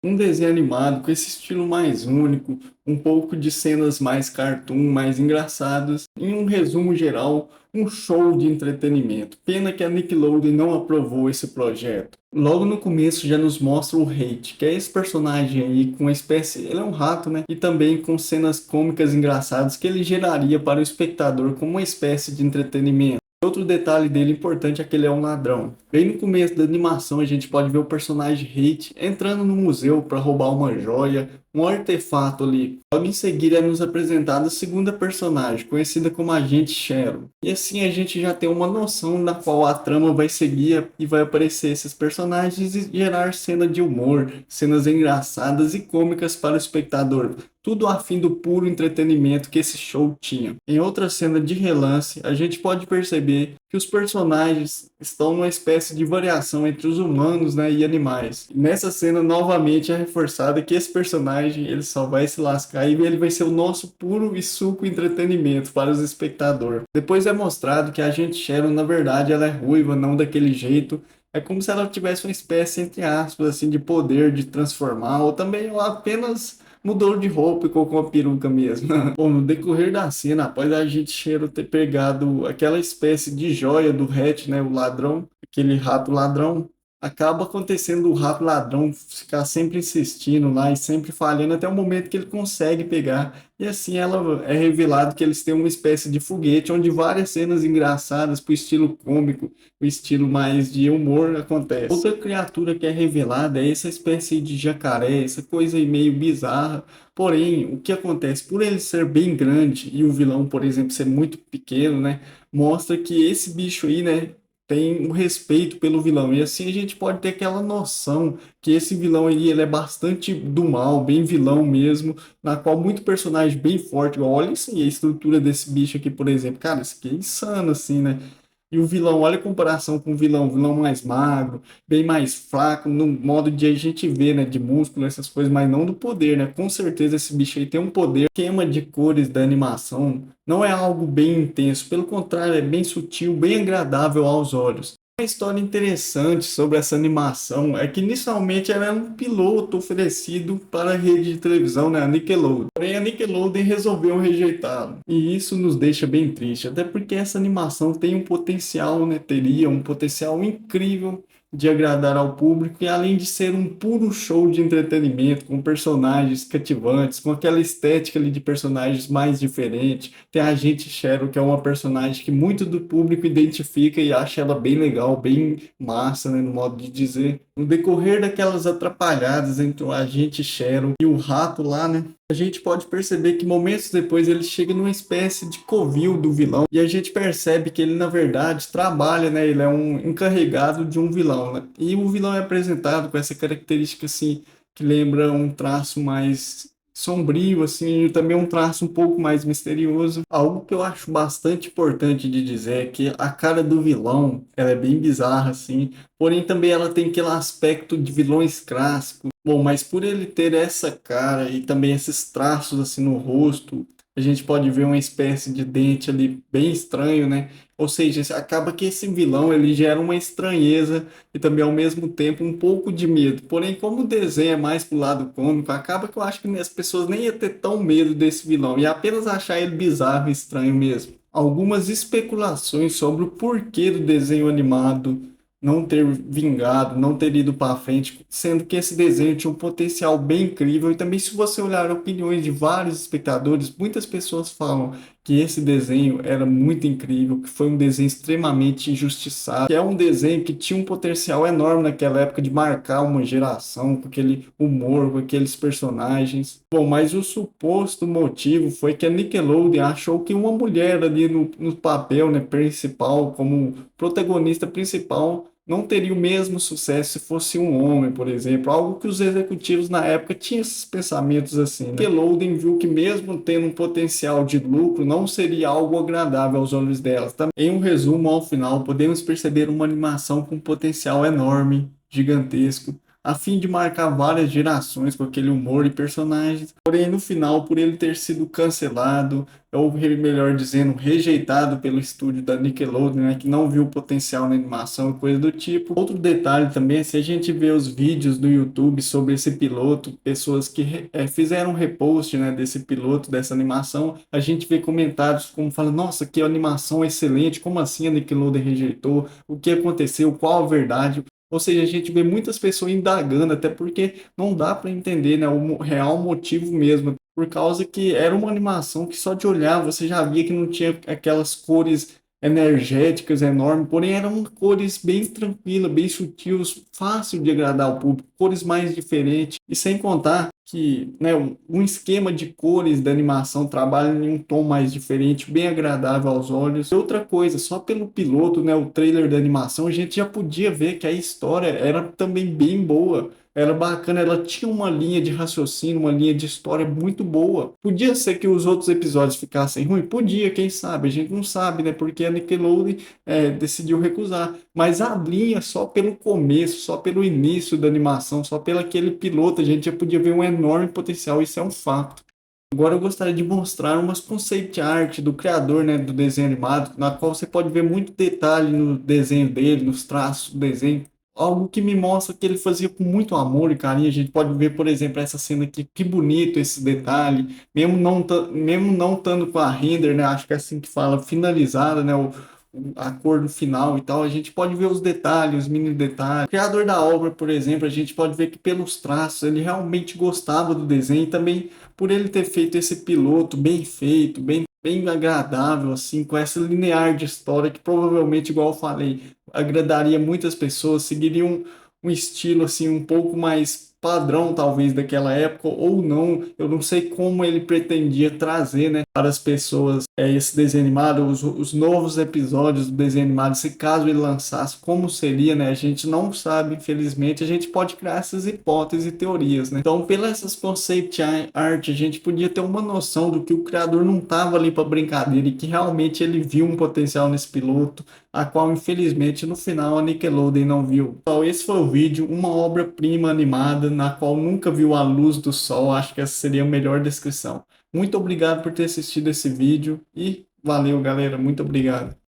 Um desenho animado com esse estilo mais único, um pouco de cenas mais cartoon, mais engraçadas. Em um resumo geral, um show de entretenimento. Pena que a Nickelodeon não aprovou esse projeto. Logo no começo já nos mostra o Hate, que é esse personagem aí com uma espécie, ele é um rato, né? E também com cenas cômicas engraçadas que ele geraria para o espectador como uma espécie de entretenimento. Outro detalhe dele importante é que ele é um ladrão. Bem no começo da animação, a gente pode ver o personagem Hate entrando no museu para roubar uma joia, um artefato ali. Logo em seguida é nos apresentada a segunda personagem, conhecida como Agente Shadow. E assim a gente já tem uma noção na qual a trama vai seguir e vai aparecer esses personagens e gerar cena de humor, cenas engraçadas e cômicas para o espectador. Tudo a fim do puro entretenimento que esse show tinha. Em outra cena de relance, a gente pode perceber que os personagens estão numa espécie de variação entre os humanos, né, e animais. E nessa cena, novamente, é reforçada que esse personagem ele só vai se lascar e ele vai ser o nosso puro e suco entretenimento para os espectadores. Depois é mostrado que a Agente Sharon, na verdade, ela é ruiva, não daquele jeito. É como se ela tivesse uma espécie, entre aspas, assim, de poder de transformar, ou também ela apenas mudou de roupa e colocou uma peruca mesmo. Bom, no decorrer da cena, após a gente cheiro ter pegado aquela espécie de joia do Hatch, né, o ladrão, aquele rato ladrão, acaba acontecendo o rato ladrão ficar sempre insistindo lá e sempre falhando até o momento que ele consegue pegar. E assim ela é revelado que eles têm uma espécie de foguete onde várias cenas engraçadas pro estilo cômico, o estilo mais de humor acontece. Outra criatura que é revelada é essa espécie de jacaré, essa coisa aí meio bizarra. Porém, o que acontece? Por ele ser bem grande e o vilão, por exemplo, ser muito pequeno, né? Mostra que esse bicho aí, né? Tem um respeito pelo vilão. E assim a gente pode ter aquela noção que esse vilão aí ele é bastante do mal, bem vilão mesmo, na qual muito personagem bem forte, igual, olha assim, a estrutura desse bicho aqui, por exemplo. Cara, isso aqui é insano, assim, né? E o vilão, olha a comparação com o vilão mais magro, bem mais fraco, no modo de a gente ver, né, de músculo, essas coisas, mas não do poder, né? Com certeza esse bicho aí tem um poder. O esquema de cores da animação não é algo bem intenso, pelo contrário, é bem sutil, bem agradável aos olhos. Uma história interessante sobre essa animação é que inicialmente ela era um piloto oferecido para a rede de televisão, né, a Nickelodeon. Porém, a Nickelodeon resolveu rejeitá-lo. E isso nos deixa bem triste, até porque essa animação tem um potencial, né, teria um potencial incrível de agradar ao público e além de ser um puro show de entretenimento com personagens cativantes, com aquela estética ali de personagens mais diferentes. Tem a Agente Cheryl, que é uma personagem que muito do público identifica e acha ela bem legal, bem massa, né, no modo de dizer. No decorrer daquelas atrapalhadas entre o Agente Cheryl e o rato lá, né, a gente pode perceber que momentos depois ele chega numa espécie de covil do vilão e a gente percebe que ele na verdade trabalha, né? Ele é um encarregado de um vilão, né? E o vilão é apresentado com essa característica assim que lembra um traço mais sombrio, assim, e também um traço um pouco mais misterioso. Algo que eu acho bastante importante de dizer é que a cara do vilão, ela é bem bizarra, assim, porém também ela tem aquele aspecto de vilões clássicos. Bom, mas por ele ter essa cara e também esses traços assim no rosto, a gente pode ver uma espécie de dente ali bem estranho, né? Ou seja, acaba que esse vilão ele gera uma estranheza e também ao mesmo tempo um pouco de medo. Porém, como o desenho é mais pro lado cômico, acaba que eu acho que as pessoas nem iam ter tão medo desse vilão e apenas achar ele bizarro e estranho mesmo. Algumas especulações sobre o porquê do desenho animado não ter vingado, não ter ido para frente, sendo que esse desenho tinha um potencial bem incrível. E também, se você olhar opiniões de vários espectadores, muitas pessoas falam que esse desenho era muito incrível, que foi um desenho extremamente injustiçado, que é um desenho que tinha um potencial enorme naquela época de marcar uma geração com aquele humor, com aqueles personagens. Bom, mas o suposto motivo foi que a Nickelodeon achou que uma mulher ali no papel, né, principal, como protagonista principal, não teria o mesmo sucesso se fosse um homem, por exemplo. Algo que os executivos na época tinham esses pensamentos assim, né? Nickelodeon viu que mesmo tendo um potencial de lucro, não seria algo agradável aos olhos delas. Também, em um resumo, ao final, podemos perceber uma animação com potencial enorme, gigantesco, a fim de marcar várias gerações com aquele humor e personagens. Porém, no final, por ele ter sido cancelado, ou melhor dizendo, rejeitado pelo estúdio da Nickelodeon, né, que não viu potencial na animação e coisa do tipo. Outro detalhe também, se a gente vê os vídeos do YouTube sobre esse piloto, pessoas que fizeram repost, né, desse piloto, dessa animação, a gente vê comentários como fala, nossa, que animação excelente, como assim a Nickelodeon rejeitou? O que aconteceu? Qual a verdade? Ou seja, a gente vê muitas pessoas indagando, até porque não dá para entender, né, o real motivo mesmo, por causa que era uma animação que só de olhar você já via que não tinha aquelas cores energéticas enormes, porém eram cores bem tranquilas, bem sutis, fácil de agradar ao público, cores mais diferentes, e sem contar que, né, um esquema de cores da animação trabalha em um tom mais diferente, bem agradável aos olhos. E outra coisa, só pelo piloto, né, o trailer da animação, a gente já podia ver que a história era também bem boa. Era bacana, ela tinha uma linha de raciocínio, uma linha de história muito boa. Podia ser que os outros episódios ficassem ruins? Podia, quem sabe? A gente não sabe, né? Porque a Nickelodeon decidiu recusar. Mas a linha, só pelo começo, só pelo início da animação, só pelo aquele piloto, a gente já podia ver um enorme potencial, isso é um fato. Agora eu gostaria de mostrar umas concept art do criador, né, do desenho animado, na qual você pode ver muito detalhe no desenho dele, nos traços do desenho. Algo que me mostra que ele fazia com muito amor e carinho. A gente pode ver, por exemplo, essa cena aqui, que bonito esse detalhe, mesmo não estando com a render, né, acho que é assim que fala, finalizada, né, a cor do final e tal, a gente pode ver os detalhes, os mini detalhes. O criador da obra, por exemplo, a gente pode ver que pelos traços ele realmente gostava do desenho e também por ele ter feito esse piloto bem feito, bem agradável, assim, com essa linear de história que provavelmente, igual eu falei, agradaria muitas pessoas, seguiria um estilo assim um pouco mais padrão talvez daquela época ou não, eu não sei como ele pretendia trazer, né, para as pessoas esse desenho animado, os novos episódios do desenho animado, se caso ele lançasse, como seria, né, a gente não sabe, infelizmente, a gente pode criar essas hipóteses e teorias, né, então pelas essas concept art a gente podia ter uma noção do que o criador não estava ali para brincadeira e que realmente ele viu um potencial nesse piloto, a qual infelizmente no final a Nickelodeon não viu. Então esse foi o vídeo, uma obra-prima animada na qual nunca viu a luz do sol, acho que essa seria a melhor descrição. Muito obrigado por ter assistido esse vídeo e valeu galera, muito obrigado.